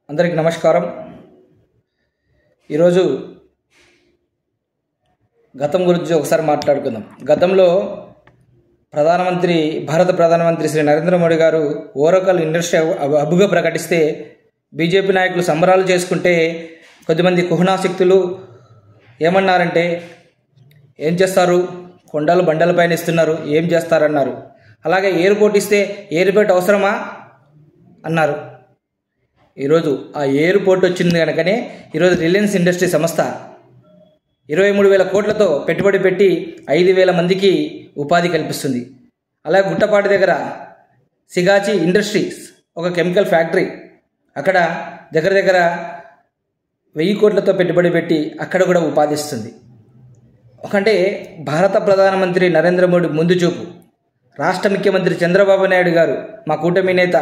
అందరికీ నమస్కారం. ఈరోజు గతం గురించి ఒకసారి మాట్లాడుకుందాం. గతంలో భారత ప్రధానమంత్రి శ్రీ నరేంద్ర మోడీ గారు ఓరకల్ ఇండస్ట్రీ హబ్గా ప్రకటిస్తే బీజేపీ నాయకులు సంబరాలు చేసుకుంటే కొద్దిమంది కుహనా శక్తులు ఏమన్నారంటే, ఏం చేస్తారు, కొండలు బండలపైన ఇస్తున్నారు, ఏం చేస్తారన్నారు. అలాగే ఎయిర్పోర్ట్ ఇస్తే ఎయిర్పోర్ట్ అవసరమా అన్నారు. ఈరోజు ఆ ఎయిర్పోర్ట్ వచ్చింది కనుకనే ఈరోజు రిలయన్స్ ఇండస్ట్రీ సంస్థ 23,000 కోట్లతో పెట్టుబడి పెట్టి 5,000 మందికి ఉపాధి కల్పిస్తుంది. అలాగే గుట్టపాటి దగ్గర సిగాచి ఇండస్ట్రీస్ ఒక కెమికల్ ఫ్యాక్టరీ, అక్కడ దగ్గర 1,000 కోట్లతో పెట్టుబడి పెట్టి అక్కడ కూడా ఉపాధి ఇస్తుంది. ఒకంటే భారత ప్రధానమంత్రి నరేంద్ర మోడీ ముందు చూపు, రాష్ట్ర ముఖ్యమంత్రి చంద్రబాబు నాయుడు గారు మా కూటమి నేత,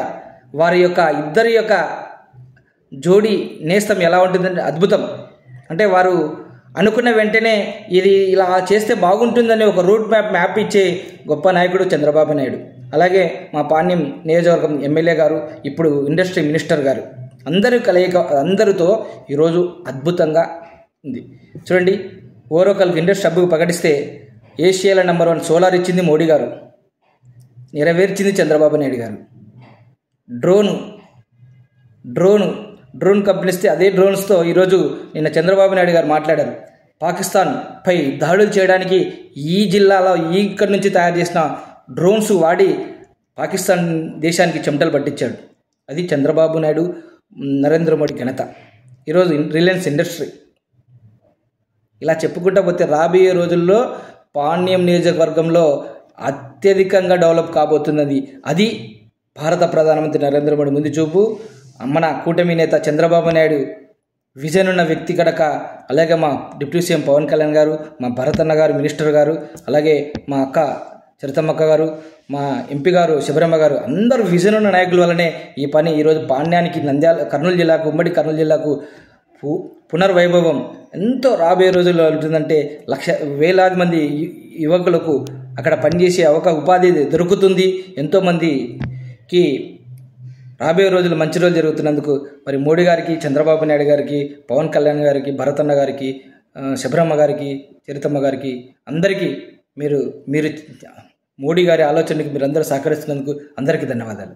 వారి యొక్క ఇద్దరి యొక్క జోడీ నేస్తం ఎలా ఉంటుందంటే అద్భుతం. అంటే వారు అనుకున్న వెంటనే ఇది ఇలా చేస్తే బాగుంటుందని ఒక రూట్ మ్యాప్ ఇచ్చే గొప్ప నాయకుడు చంద్రబాబు నాయుడు. అలాగే మా పాణ్యం నియోజకవర్గం ఎమ్మెల్యే గారు, ఇప్పుడు ఇండస్ట్రీ మినిస్టర్ గారు, అందరితో ఈరోజు అద్భుతంగా ఉంది. చూడండి, ఓరకల్ ఇండస్ట్రీ హబ్కు ప్రకటిస్తే ఏషియాలో నెంబర్ 1 సోలార్ ఇచ్చింది మోడీ గారు, నెరవేర్చింది చంద్రబాబు నాయుడు గారు. డ్రోన్ కంపెనీ ఇస్తే అదే డ్రోన్స్తో ఈరోజు నిన్న చంద్రబాబు నాయుడు గారు మాట్లాడారు. పాకిస్తాన్పై దాడులు చేయడానికి ఈ జిల్లాలో ఇక్కడి నుంచి తయారు చేసిన డ్రోన్స్ వాడి పాకిస్తాన్ దేశానికి చెమటలు పట్టించాడు. అది చంద్రబాబు నాయుడు, నరేంద్ర మోడీ ఘనత. ఈరోజు రిలయన్స్ ఇండస్ట్రీ ఇలా చెప్పుకుంటా పోతే రాబోయే రోజుల్లో పాణ్యం నియోజకవర్గంలో అత్యధికంగా డెవలప్ కాబోతున్నది. అది భారత ప్రధానమంత్రి నరేంద్ర మోడీ ముందు చూపు, మన కూటమి నేత చంద్రబాబు నాయుడు విజన్ ఉన్న వ్యక్తి కనుక. అలాగే మా డిప్యూటీ సీఎం పవన్ కళ్యాణ్ గారు, మా భరతన్న గారు మినిస్టర్ గారు, అలాగే మా అక్క చరితమ్మక్క గారు, మా ఎంపీ గారు శబరమ్మ గారు, అందరూ విజన్ ఉన్న నాయకుల వల్లనే ఈ పని ఈరోజు పాణ్యానికి, కర్నూలు జిల్లాకు, ఉమ్మడి కర్నూలు జిల్లాకు పునర్వైభవం ఎంతో రాబోయే రోజుల్లో ఉంటుందంటే వేలాది మంది యువకులకు అక్కడ పనిచేసే ఉపాధి దొరుకుతుంది. ఎంతోమందికి రాబోయే రోజులు మంచి రోజులు జరుగుతున్నందుకు మరి మోడీ గారికి, చంద్రబాబు నాయుడు గారికి, పవన్ కళ్యాణ్ గారికి, భరతన్న గారికి, శబరమ్మ గారికి, చరితమ్మ గారికి, అందరికీ మీరు మోడీ గారి ఆలోచనకి మీరందరూ సహకరిస్తున్నందుకు అందరికీ ధన్యవాదాలు.